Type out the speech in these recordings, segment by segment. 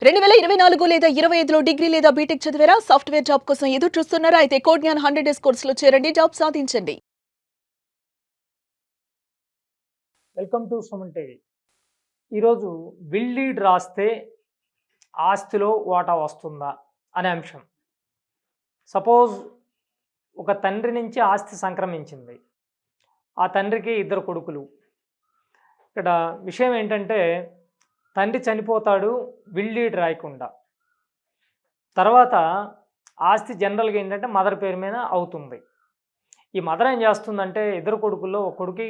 2024 లేదా 25లో డిగ్రీ లేదా బీటెక్ చదివారా? సాఫ్ట్‌వేర్ జాబ్ కోసం ఎదురు చూస్తున్నారా? అయితే కోడ్ జ్ఞాన్ 100 డేస్ కోర్సులో చేరండి. జాబ్ సాధించండి. Welcome to Suman TV. ఈరోజు విల్ లీడ్ రాస్తే ఆస్తిలో వాటా వస్తుందా అనే అంశం. సపోజ్ ఒక తండ్రి నుంచి ఆస్తి సంక్రమించింది. ఆ తండ్రికి ఇద్దరు కొడుకులు. ఇక్కడ విషయం ఏంటంటే తండ్రి చనిపోతాడు విల్ లీడ్ రాయకుండా. తర్వాత ఆస్తి జనరల్‌గా ఏంటంటే మదర్ పేరు మీద అవుతుంది. ఈ మదర్ ఏం చేస్తుందంటే ఇద్దరు కొడుకుల్లో ఒక కొడుకి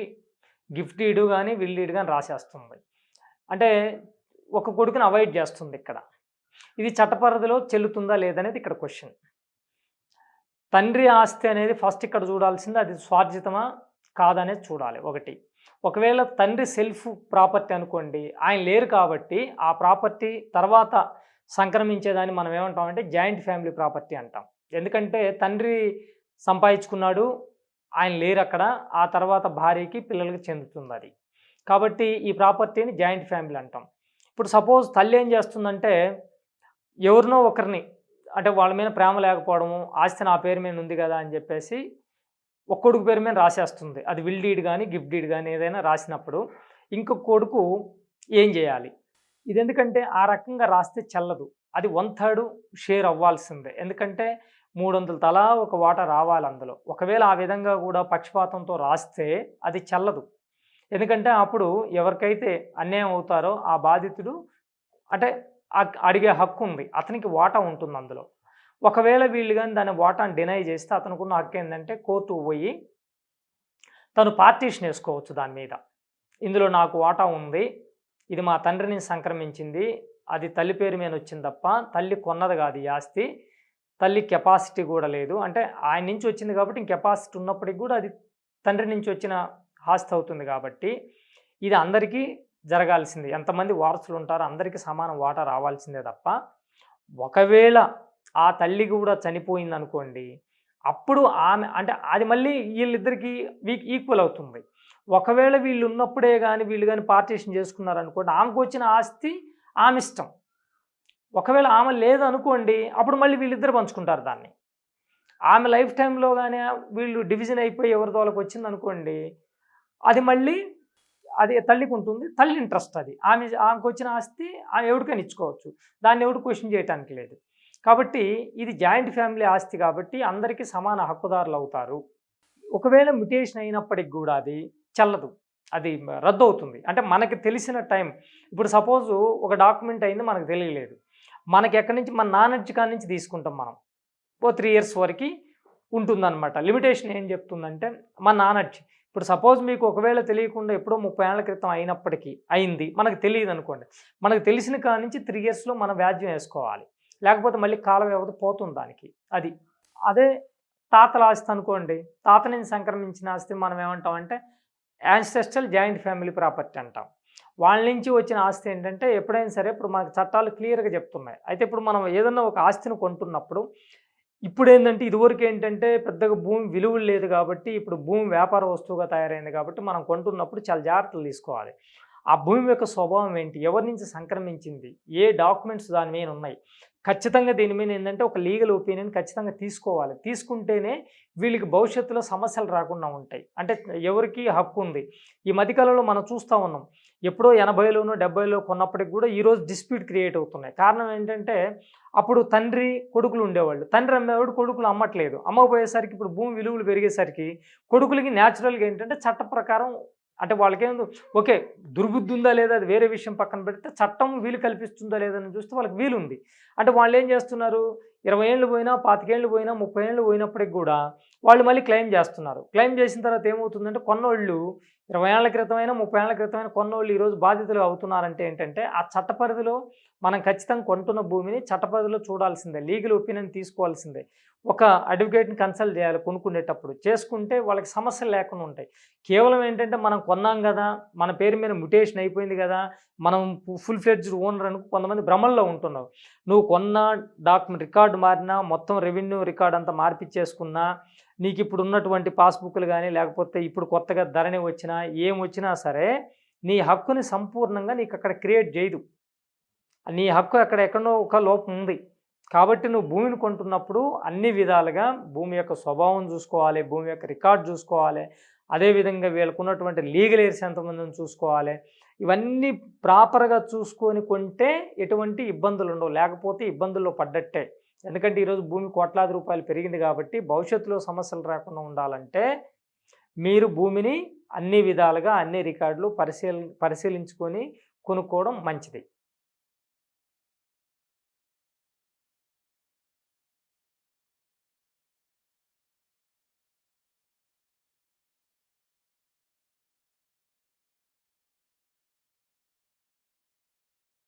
గిఫ్ట్ డీడ్ గాని, విల్ డీడ్ గాని రాసేస్తుంది. అంటే ఒక కొడుకుని అవాయిడ్ చేస్తుంది ఇక్కడ. ఇది చట్టపరిధిలో చెల్లుతుందా లేదనేది ఇక్కడ క్వెషన్. తండ్రి ఆస్తి అనేది ఫస్ట్ ఇక్కడ చూడాల్సింది అది స్వార్జితమా కాదనేది చూడాలి ఒకటి. ఒకవేళ తండ్రి సెల్ఫ్ ప్రాపర్టీ అనుకోండి, ఆయన లేరు కాబట్టి ఆ ప్రాపర్టీ తర్వాత సంక్రమించేదాన్ని మనం ఏమంటామంటే జాయింట్ ఫ్యామిలీ ప్రాపర్టీ అంటాం. ఎందుకంటే తండ్రి సంపాదించుకున్నాడు, ఆయన లేరు అక్కడ, ఆ తర్వాత భార్యకి పిల్లలకి చెందుతుంది అది. కాబట్టి ఈ ప్రాపర్టీని జాయింట్ ఫ్యామిలీ అంటాం. ఇప్పుడు సపోజ్ తల్లి ఏం చేస్తుందంటే ఎవరినో ఒకరిని అంటే వాళ్ళ మీద ప్రేమ లేకపోవడము, ఆస్తి నా పేరు మీద ఉంది కదా అని చెప్పేసి ఒక కొడుకు పేరు మీద రాసేస్తుంది. అది విల్ డీడ్ కానీ గిఫ్ట్ డీడ్ కానీ ఏదైనా రాసినప్పుడు ఇంకొక కొడుకు ఏం చేయాలి? ఇది ఎందుకంటే ఆ రకంగా రాస్తే చెల్లదు. అది 1/3 షేర్ అవ్వాల్సిందే. ఎందుకంటే 300 తలా ఒక వాటా రావాలి అందులో. ఒకవేళ ఆ విధంగా కూడా పక్షపాతంతో రాస్తే అది చెల్లదు. ఎందుకంటే అప్పుడు ఎవరికైతే అన్యాయం అవుతారో ఆ బాధితుడు అంటే అడిగే హక్కు ఉంది. అతనికి వాటా ఉంటుంది అందులో. ఒకవేళ వీళ్ళు గాని దాని వాటాను డినై చేస్తే అతనుకున్న హక్కు ఏందంటే కోర్టుకు పోయి తను పార్టీషన్ ఏసుకోవచ్చు దాని మీద. ఇందులో నాకు వాటా ఉంది. ఇది మా తండ్రి నుంచి సంక్రమించింది. అది తల్లి పేరు మీద వచ్చింది తప్ప తల్లి కొన్నది కాదు ఈ ఆస్తి. తల్లి కెపాసిటీ కూడా లేదు. అంటే ఆయన నుంచి వచ్చింది కాబట్టి కెపాసిటీ ఉన్నప్పటికి కూడా అది తండ్రి నుంచి వచ్చిన ఆస్తి అవుతుంది కాబట్టి ఇది అందరికీ జరగాల్సిందే. ఎంతమంది వారసులు ఉంటారో అందరికీ సమానం వాటా రావాల్సిందే తప్ప ఒకవేళ ఆ తల్లి కూడా చనిపోయిందనుకోండి, అప్పుడు ఆమె అంటే అది మళ్ళీ వీళ్ళిద్దరికీ ఈక్వల్ అవుతుంది. ఒకవేళ వీళ్ళు ఉన్నప్పుడే గాని వీళ్ళు గాని పార్టీషన్ చేసుకున్నారనుకోండి, ఆమెకొచ్చిన ఆస్తి ఆమె ఇష్టం. ఒకవేళ ఆమె లేదనుకోండి, అప్పుడు మళ్ళీ వీళ్ళిద్దరు పంచుకుంటారు దాన్ని. ఆమె లైఫ్ టైంలో గాని వీళ్ళు డివిజన్ అయిపోయి ఎవరిదో వాళ్ళకి వచ్చిందనుకోండి, అది మళ్ళీ అది తల్లికి ఉంటుంది. తల్లి ఇంట్రెస్ట్ అది. ఆమెకొచ్చిన ఆస్తి ఆమె ఎవరికైనా ఇచ్చుకోవచ్చు. దాన్ని ఎవడు క్వెషన్ చేయటానికి లేదు. కాబట్టి ఇది జాయింట్ ఫ్యామిలీ ఆస్తి కాబట్టి అందరికీ సమాన హక్కుదారులు అవుతారు. ఒకవేళ మ్యుటేషన్ అయినప్పటికి కూడా అది చెల్లదు. అది రద్దవుతుంది. అంటే మనకి తెలిసిన టైం ఇప్పుడు సపోజు ఒక డాక్యుమెంట్ అయింది మనకు తెలియలేదు. మనకి ఎక్కడి నుంచి మన నాలెడ్జ్ కాడి నుంచి తీసుకుంటాం మనం. ఓ 3 ఇయర్స్ వరకి ఉంటుందన్నమాట. లిమిటేషన్ ఏం చెప్తుందంటే మన నాలెడ్జ్. ఇప్పుడు సపోజ్ మీకు ఒకవేళ తెలియకుండా ఎప్పుడో 30 ఏళ్ల క్రితం అయినప్పటికీ అయింది. మనకు తెలియదనుకోండి. మనకు తెలిసిన కాడి నుంచి 3 ఇయర్స్‌లో మనం వ్యాజ్యం ఏసుకోవాలి. లేకపోతే మళ్ళీ కాల వ్యవధి పోతుంది దానికి. అది. అదే తాతల ఆస్తి అనుకోండి. తాత నుంచి సంక్రమించిన ఆస్తి మనం ఏమంటామంటే యాన్సెస్ట్రల్ జాయింట్ ఫ్యామిలీ ప్రాపర్టీ అంటాం. వాళ్ళ నుంచి వచ్చిన ఆస్తి ఏంటంటే ఎప్పుడైనా సరే ఇప్పుడు మనకు చట్టాలు క్లియర్‌గా చెప్తున్నాయి. అయితే ఇప్పుడు మనం ఏదన్నా ఒక ఆస్తిని కొంటున్నప్పుడు ఇప్పుడేందంటే ఇదివరకు ఏంటంటే పెద్దగా భూమి విలువ లేదు కాబట్టి ఇప్పుడు భూమి వ్యాపార వస్తువుగా తయారైంది కాబట్టి మనం కొంటున్నప్పుడు చాలా జాగ్రత్తలు తీసుకోవాలి. ఆ భూమి యొక్క స్వభావం ఏంటి? ఎవరి నుంచి సంక్రమించింది? ఏ డాక్యుమెంట్స్ దాని మీద ఉన్నాయి? ఖచ్చితంగా దీని మీద ఏందంటే ఒక లీగల్ ఒపీనియన్ ఖచ్చితంగా తీసుకోవాలి. తీసుకుంటేనే వీళ్ళకి భవిష్యత్తులో సమస్యలు రాకుండా ఉంటాయి. అంటే ఎవరికి హక్కు ఉంది. ఈ మధ్యకాలంలో మనం చూస్తూ ఉన్నాం. ఎప్పుడో 80లోనో 70లో కొన్నప్పటికి కూడా ఈరోజు డిస్ప్యూట్ క్రియేట్ అవుతున్నాయి. కారణం ఏంటంటే అప్పుడు తండ్రి కొడుకులు ఉండేవాళ్ళు. తండ్రి అమ్మేవాడు కొడుకులు అమ్మట్లేదు. అమ్మకపోయేసరికి ఇప్పుడు భూమి విలువలు పెరిగేసరికి కొడుకులకి న్యాచురల్‌గా ఏంటంటే చట్ట ప్రకారం అంటే వాళ్ళకేందో ఓకే. దుర్బుద్ధి ఉందా లేదా అది వేరే విషయం పక్కన పెడితే చట్టం వీలు కల్పిస్తుందా లేదని చూస్తే వాళ్ళకి వీలుంది. అంటే వాళ్ళేం చేస్తున్నారు 20 ఏళ్ళు పోయినా, 25 ఏళ్ళు పోయినా, 30 ఏళ్ళు పోయినప్పటికి కూడా వాళ్ళు మళ్ళీ క్లెయిమ్ చేస్తున్నారు. క్లెయిమ్ చేసిన తర్వాత ఏమవుతుందంటే కొన్నోళ్ళు 20 ఏళ్ల క్రితమైనా, 30 ఏళ్ల క్రితమైనా కొన్నోళ్ళు ఈరోజు బాధితులు అవుతున్నారంటే ఏంటంటే ఆ చట్ట పరిధిలో మనం ఖచ్చితంగా కొంటున్న భూమిని చట్ట పరిధిలో చూడాల్సిందే. లీగల్ ఒపీనియన్ తీసుకోవాల్సిందే. ఒక అడ్వకేట్‌ని కన్సల్ట్ చేయాలి కొనుక్కునేటప్పుడు. చేసుకుంటే వాళ్ళకి సమస్యలు లేకుండా ఉంటాయి. కేవలం ఏంటంటే మనం కొన్నాం గదా! మన పేరు మీద మ్యుటేషన్ అయిపోయింది గదా! మనం ఫుల్ ఫ్లెడ్జ్డ్ ఓనర్ అని కొంతమంది భ్రమల్లో ఉంటున్నారు. నువ్వు కొన్న డాక్యుమెంట్ రికార్డ్ మారినా, మొత్తం రెవెన్యూ రికార్డ్ అంతా మార్పిచ్చేసుకున్నా, నీకిప్పుడు ఉన్నటువంటి పాస్‌బుక్‌లు గాని, లేకపోతే ఇప్పుడు కొత్తగా ధరణి వచ్చినా, ఏమొచ్చినా సరే, నీ హక్కుని సంపూర్ణంగా నీకక్కడ క్రియేట్ జేయదు. నీ హక్కు ఎక్కడో ఒక లోపం ఉంది. కాబట్టి నువ్వు భూమిని కొంటున్నప్పుడు అన్ని విధాలుగా భూమి యొక్క స్వభావం చూసుకోవాలి, భూమి యొక్క రికార్డ్ చూసుకోవాలి, అదేవిధంగా వీళ్ళకున్నటువంటి లీగల్ ఎయిర్స్ ఎంతమందిని చూసుకోవాలి. ఇవన్నీ ప్రాపర్‌గా చూసుకొని కొంటే ఎటువంటి ఇబ్బందులు ఉండవు. లేకపోతే ఇబ్బందుల్లో పడ్డట్టే. ఎందుకంటే ఈరోజు భూమి కోట్లాది రూపాయలు పెరిగింది కాబట్టి భవిష్యత్తులో సమస్యలు రాకుండా ఉండాలంటే మీరు భూమిని అన్ని విధాలుగా అన్ని రికార్డులు పరిశీలించుకొని కొనుక్కోవడం మంచిది.